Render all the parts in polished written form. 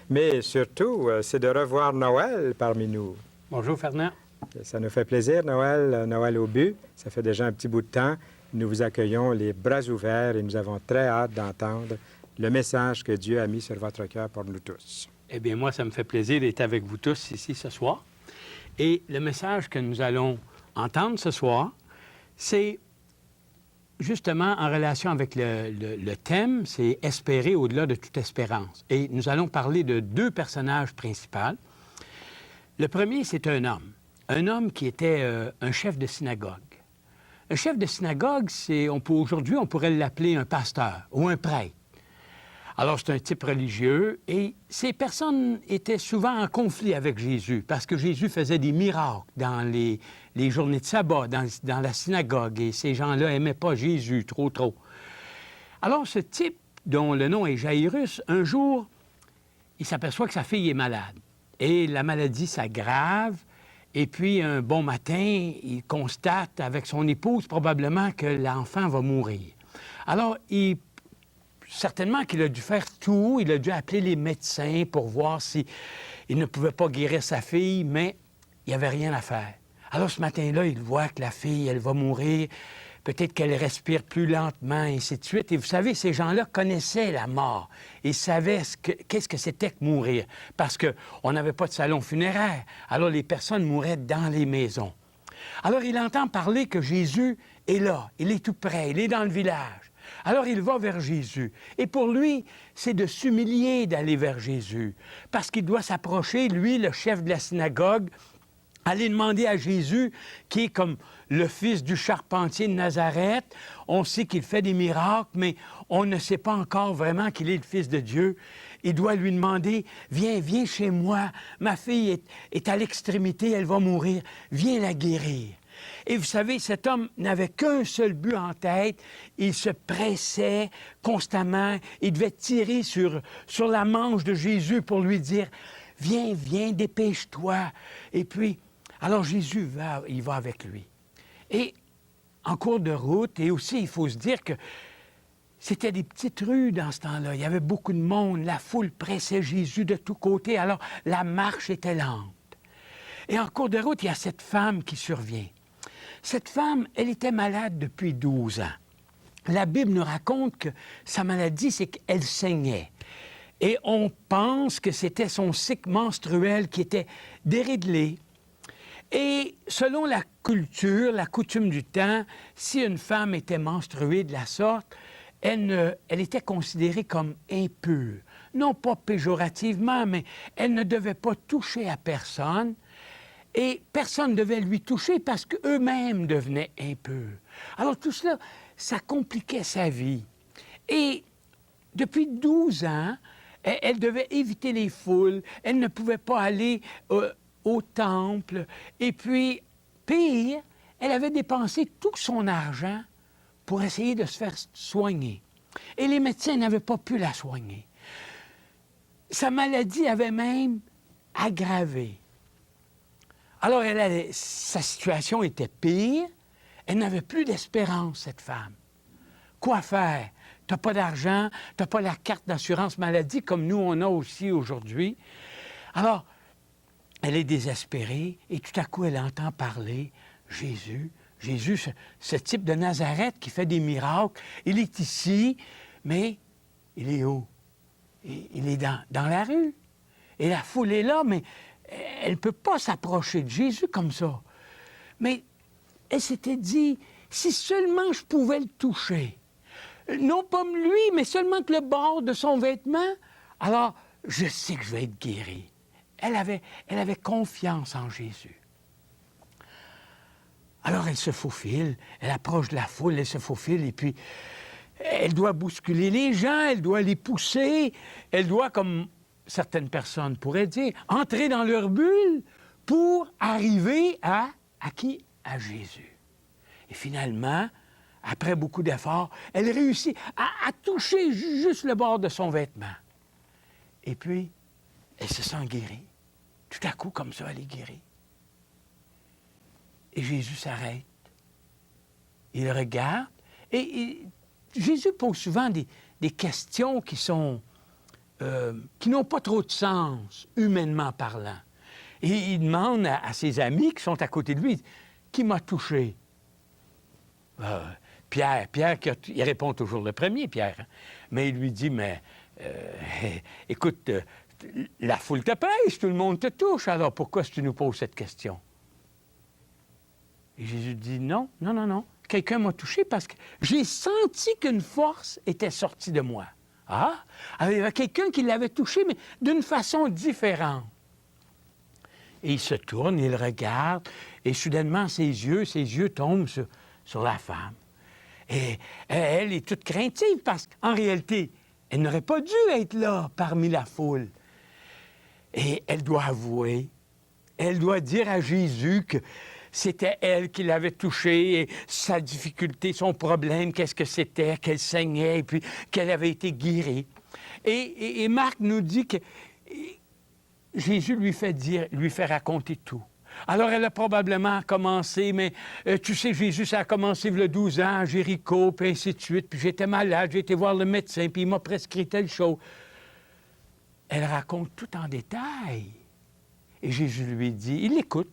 Mais surtout, c'est de revoir Noël parmi nous. Bonjour, Fernand. Ça nous fait plaisir, Noël, Noël au but. Ça fait déjà un petit bout de temps. Nous vous accueillons les bras ouverts et nous avons très hâte d'entendre le message que Dieu a mis sur votre cœur pour nous tous. Eh bien, moi, ça me fait plaisir d'être avec vous tous ici ce soir. Et le message que nous allons entendre ce soir, c'est justement en relation avec le thème, c'est « Espérer au-delà de toute espérance ». Et nous allons parler de deux personnages principaux. Le premier, c'est un homme qui était un chef de synagogue. Un chef de synagogue, aujourd'hui, on pourrait l'appeler un pasteur ou un prêtre. Alors, c'est un type religieux et ces personnes étaient souvent en conflit avec Jésus parce que Jésus faisait des miracles dans les journées de sabbat, dans la synagogue, et ces gens-là n'aimaient pas Jésus trop. Alors, ce type, dont le nom est Jairus, un jour, il s'aperçoit que sa fille est malade et la maladie s'aggrave. Et puis, un bon matin, il constate avec son épouse probablement que l'enfant va mourir. Alors, certainement qu'il a dû faire tout, il a dû appeler les médecins pour voir s'il ne pouvait pas guérir sa fille, mais il n'y avait rien à faire. Alors, ce matin-là, il voit que la fille, elle va mourir, peut-être qu'elle respire plus lentement, et ainsi de suite. Et vous savez, ces gens-là connaissaient la mort. Ils savaient qu'est-ce que c'était que mourir, parce qu'on n'avait pas de salon funéraire. Alors, les personnes mouraient dans les maisons. Alors, il entend parler que Jésus est là, il est tout près, il est dans le village. Alors, il va vers Jésus. Et pour lui, c'est de s'humilier d'aller vers Jésus, parce qu'il doit s'approcher, lui, le chef de la synagogue, aller demander à Jésus, qui est comme le fils du charpentier de Nazareth. On sait qu'il fait des miracles, mais on ne sait pas encore vraiment qu'il est le Fils de Dieu. Il doit lui demander, « Viens chez moi, ma fille est à l'extrémité, elle va mourir, viens la guérir. » Et vous savez, cet homme n'avait qu'un seul but en tête. Il se pressait constamment. Il devait tirer sur la manche de Jésus pour lui dire, « Viens, dépêche-toi. » Et puis, alors Jésus il va avec lui. Et en cours de route, et aussi, il faut se dire que c'était des petites rues dans ce temps-là. Il y avait beaucoup de monde. La foule pressait Jésus de tous côtés. Alors, la marche était lente. Et en cours de route, il y a cette femme qui survient. Cette femme, elle était malade depuis 12 ans. La Bible nous raconte que sa maladie, c'est qu'elle saignait. Et on pense que c'était son cycle menstruel qui était déréglé. Et selon la culture, la coutume du temps, si une femme était menstruée de la sorte, elle était considérée comme impure. Non pas péjorativement, mais elle ne devait pas toucher à personne. Et personne ne devait lui toucher parce qu'eux-mêmes devenaient impurs. Alors tout cela, ça compliquait sa vie. Et depuis 12 ans, elle devait éviter les foules, elle ne pouvait pas aller au temple. Et puis, pire, elle avait dépensé tout son argent pour essayer de se faire soigner. Et les médecins n'avaient pas pu la soigner. Sa maladie avait même aggravé. Alors, sa situation était pire. Elle n'avait plus d'espérance, cette femme. Quoi faire? Tu n'as pas d'argent, tu n'as pas la carte d'assurance maladie comme nous, on a aussi aujourd'hui. Alors, elle est désespérée et tout à coup, elle entend parler Jésus. Jésus, ce type de Nazareth qui fait des miracles, il est ici, mais il est où? Il est dans la rue. Et la foule est là, mais elle ne peut pas s'approcher de Jésus comme ça. Mais elle s'était dit, si seulement je pouvais le toucher, non pas lui, mais seulement que le bord de son vêtement, alors je sais que je vais être guérie. Elle avait confiance en Jésus. Alors elle se faufile, elle approche de la foule, elle se faufile, et puis elle doit bousculer les gens, elle doit les pousser, elle doit, comme certaines personnes pourraient dire, entrer dans leur bulle pour arriver à qui? À Jésus. Et finalement, après beaucoup d'efforts, elle réussit à toucher juste le bord de son vêtement. Et puis, elle se sent guérie. Tout à coup, comme ça, elle est guérie. Et Jésus s'arrête. Il regarde. Et Jésus pose souvent des questions qui sont qui n'ont pas trop de sens, humainement parlant. Et il demande à ses amis qui sont à côté de lui, « Qui m'a touché? » Pierre, il répond toujours le premier, Pierre. Hein? Mais il lui dit, « Mais, écoute, la foule te presse, tout le monde te touche, alors pourquoi est-ce que tu nous poses cette question? » Et Jésus dit, « Non. Quelqu'un m'a touché parce que j'ai senti qu'une force était sortie de moi. » Ah! Alors, il y avait quelqu'un qui l'avait touché, mais d'une façon différente. Et il se tourne, il regarde, et soudainement, ses yeux tombent sur la femme. Et elle est toute craintive parce qu'en réalité, elle n'aurait pas dû être là parmi la foule. Et elle doit avouer, elle doit dire à Jésus que c'était elle qui l'avait touché, et sa difficulté, son problème, qu'est-ce que c'était, qu'elle saignait, et puis qu'elle avait été guérie. Et Marc nous dit que Jésus lui fait raconter tout. Alors, elle a probablement commencé, mais tu sais, Jésus, ça a commencé il y a 12 ans à Jéricho, puis ainsi de suite, puis j'étais malade, j'ai été voir le médecin, puis il m'a prescrit telle chose. Elle raconte tout en détail. Et Jésus lui dit, il l'écoute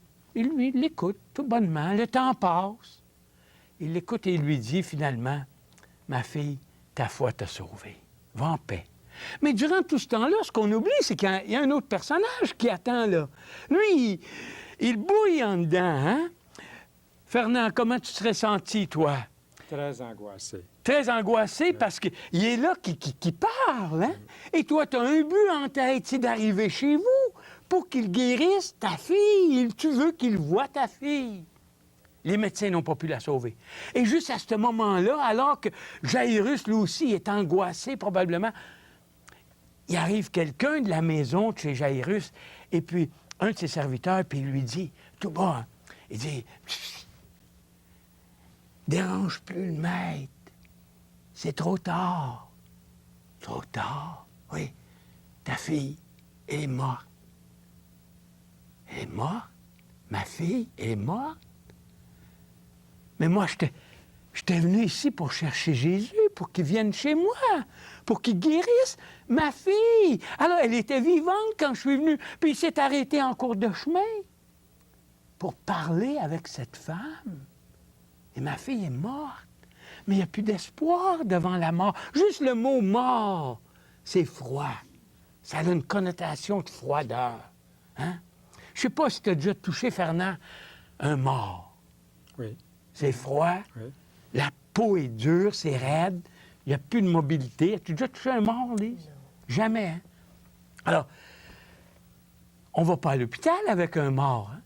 tout bonnement, le temps passe. Il l'écoute et il lui dit finalement, « Ma fille, ta foi t'a sauvée, va en paix. » Mais durant tout ce temps-là, ce qu'on oublie, c'est qu'il y a un autre personnage qui attend là. Lui, il bouille en dedans, hein? Fernand, comment tu serais senti, toi? Très angoissé. Très angoissé parce qu'il est là qui parle, hein? Et toi, tu as un but en tête, c'est d'arriver chez vous pour qu'il guérisse ta fille. Tu veux qu'il voie ta fille. Les médecins n'ont pas pu la sauver. Et juste à ce moment-là, alors que Jairus, lui aussi, est angoissé probablement, il arrive quelqu'un de la maison de chez Jairus, et puis un de ses serviteurs, puis il lui dit, tout bas, il dit, « Dérange plus le maître, c'est trop tard. » Trop tard? Oui. Ta fille, elle est morte. Elle est morte? Ma fille, elle est morte? Mais moi, j'étais venu ici pour chercher Jésus, pour qu'il vienne chez moi, pour qu'il guérisse ma fille. Alors, elle était vivante quand je suis venu, puis il s'est arrêté en cours de chemin pour parler avec cette femme. Et ma fille est morte. Mais il n'y a plus d'espoir devant la mort. Juste le mot « mort », c'est froid. Ça a une connotation de froideur. Hein? Je ne sais pas si tu as déjà touché, Fernand, un mort. Oui. C'est froid, oui. La peau est dure, c'est raide, il n'y a plus de mobilité. As-tu déjà touché un mort, Lise? Jamais, hein? Alors, on ne va pas à l'hôpital avec un mort, hein?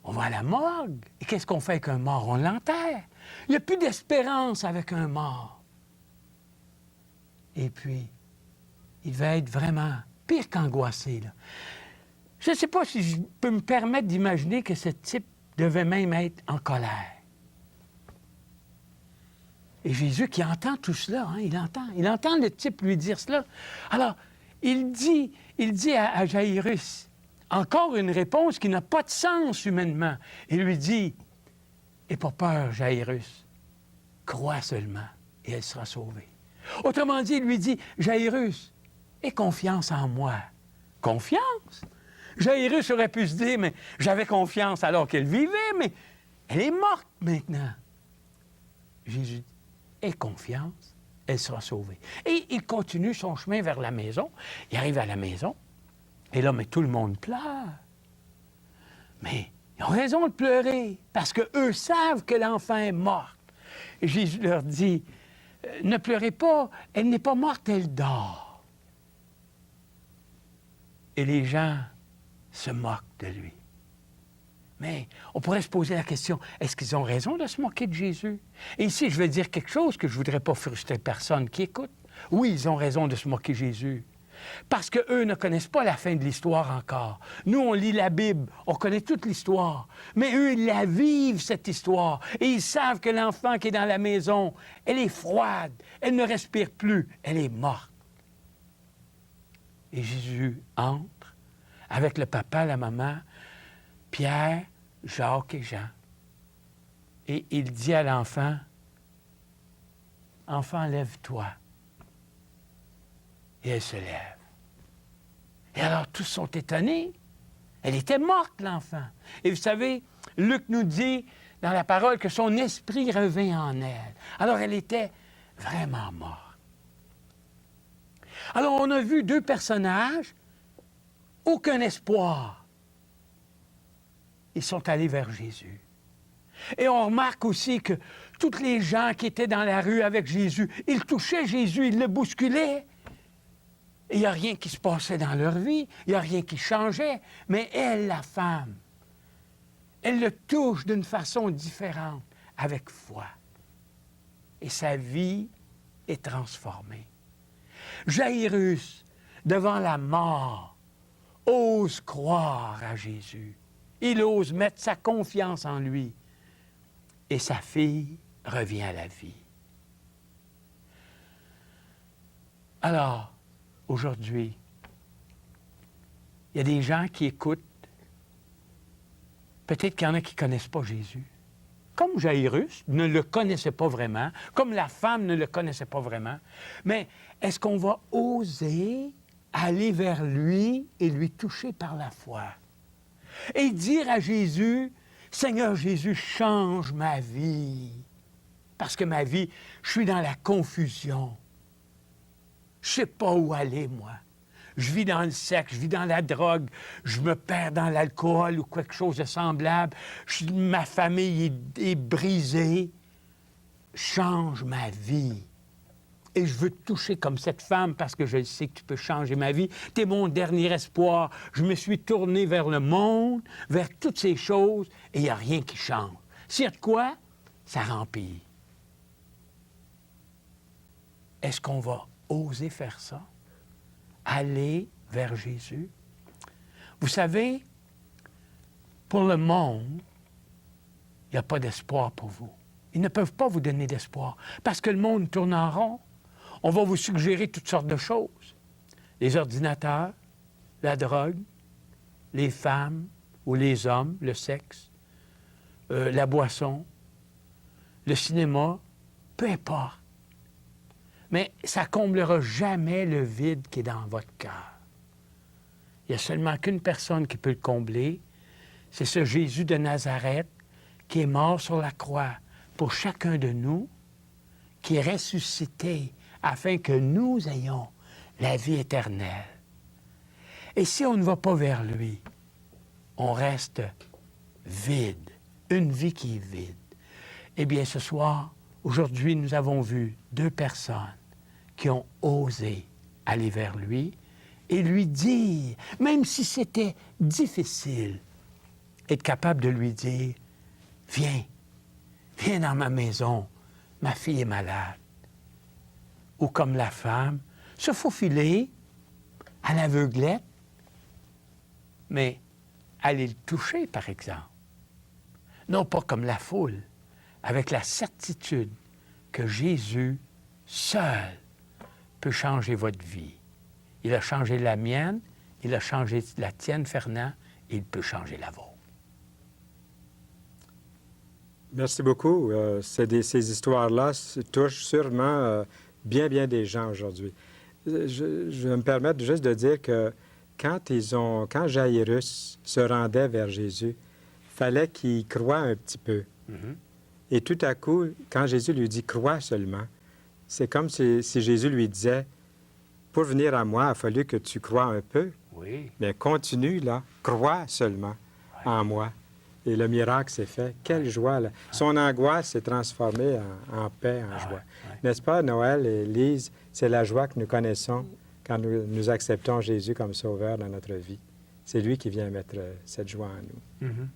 On va à la morgue. Et qu'est-ce qu'on fait avec un mort? On l'enterre. Il n'y a plus d'espérance avec un mort. Et puis, il va être vraiment pire qu'angoissé, là. Je ne sais pas si je peux me permettre d'imaginer que ce type devait même être en colère. Et Jésus qui entend tout cela, hein, il entend le type lui dire cela. Alors, il dit à Jairus, encore une réponse qui n'a pas de sens humainement. Il lui dit, « Aie pas peur, Jairus, crois seulement et elle sera sauvée. » Autrement dit, il lui dit, « Jairus, aie confiance en moi. » Confiance? Jairus aurait pu se dire, « Mais j'avais confiance alors qu'elle vivait, mais elle est morte maintenant. » Jésus dit, « Aie confiance, elle sera sauvée. » Et il continue son chemin vers la maison. Il arrive à la maison. Et là, mais tout le monde pleure. Mais ils ont raison de pleurer, parce qu'eux savent que l'enfant est mort. Et Jésus leur dit, « Ne pleurez pas, elle n'est pas morte, elle dort. » Et les gens se moquent de lui. Mais on pourrait se poser la question, est-ce qu'ils ont raison de se moquer de Jésus? Et ici, je vais dire quelque chose que je ne voudrais pas frustrer personne qui écoute. Oui, ils ont raison de se moquer de Jésus. Parce qu'eux ne connaissent pas la fin de l'histoire encore. Nous, on lit la Bible, on connaît toute l'histoire. Mais eux, ils la vivent, cette histoire. Et ils savent que l'enfant qui est dans la maison, elle est froide, elle ne respire plus, elle est morte. Et Jésus entre avec le papa, la maman, Pierre, Jacques et Jean. Et il dit à l'enfant, « Enfant, lève-toi. » et elle se lève. Et alors, tous sont étonnés. Elle était morte, l'enfant. Et vous savez, Luc nous dit dans la parole que son esprit revint en elle. Alors, elle était vraiment morte. Alors, on a vu deux personnages, aucun espoir. Ils sont allés vers Jésus. Et on remarque aussi que tous les gens qui étaient dans la rue avec Jésus, ils touchaient Jésus, ils le bousculaient. Il n'y a rien qui se passait dans leur vie, il n'y a rien qui changeait. Mais elle, la femme, elle le touche d'une façon différente, avec foi. Et sa vie est transformée. Jairus, devant la mort, ose croire à Jésus. Il ose mettre sa confiance en lui. Et sa fille revient à la vie. Alors, aujourd'hui, il y a des gens qui écoutent. Peut-être qu'il y en a qui ne connaissent pas Jésus. Comme Jairus ne le connaissait pas vraiment, comme la femme ne le connaissait pas vraiment. Mais est-ce qu'on va oser aller vers lui et lui toucher par la foi? Et dire à Jésus, Seigneur Jésus, change ma vie. Parce que ma vie, je suis dans la confusion. Je ne sais pas où aller, moi. Je vis dans le sexe, je vis dans la drogue, je me perds dans l'alcool ou quelque chose de semblable. Ma famille est brisée. Change ma vie. Et je veux te toucher comme cette femme parce que je sais que tu peux changer ma vie. Tu es mon dernier espoir. Je me suis tourné vers le monde, vers toutes ces choses, et il n'y a rien qui change. S'il y a de quoi, ça remplit. Est-ce qu'on va oser faire ça? Aller vers Jésus? Vous savez, pour le monde, il n'y a pas d'espoir pour vous. Ils ne peuvent pas vous donner d'espoir parce que le monde tourne en rond. On va vous suggérer toutes sortes de choses. Les ordinateurs, la drogue, les femmes ou les hommes, le sexe, la boisson, le cinéma, peu importe. Mais ça ne comblera jamais le vide qui est dans votre cœur. Il n'y a seulement qu'une personne qui peut le combler, c'est ce Jésus de Nazareth qui est mort sur la croix pour chacun de nous, qui est ressuscité afin que nous ayons la vie éternelle. Et si on ne va pas vers lui, on reste vide, une vie qui est vide. Eh bien, ce soir, aujourd'hui, nous avons vu deux personnes qui ont osé aller vers lui et lui dire, même si c'était difficile, être capable de lui dire, viens dans ma maison, ma fille est malade. Ou comme la femme, se faufiler à l'aveuglette, mais aller le toucher, par exemple. Non pas comme la foule, avec la certitude que Jésus, seul, peut changer votre vie. Il a changé la mienne, il a changé la tienne, Fernand, et il peut changer la vôtre. Merci beaucoup. Ces histoires-là touchent sûrement bien des gens aujourd'hui. Je vais me permettre juste de dire que quand Jairus se rendait vers Jésus, il fallait qu'il croie un petit peu. Mm-hmm. Et tout à coup, quand Jésus lui dit « crois seulement », c'est comme si Jésus lui disait « pour venir à moi, il a fallu que tu crois un peu, Oui. mais continue là, crois seulement en moi ». Et le miracle s'est fait. Quelle joie! Là. Son angoisse s'est transformée en paix, en joie. Ouais. N'est-ce pas, Noël et Lise? C'est la joie que nous connaissons quand nous acceptons Jésus comme sauveur dans notre vie. C'est lui qui vient mettre cette joie en nous. Mm-hmm.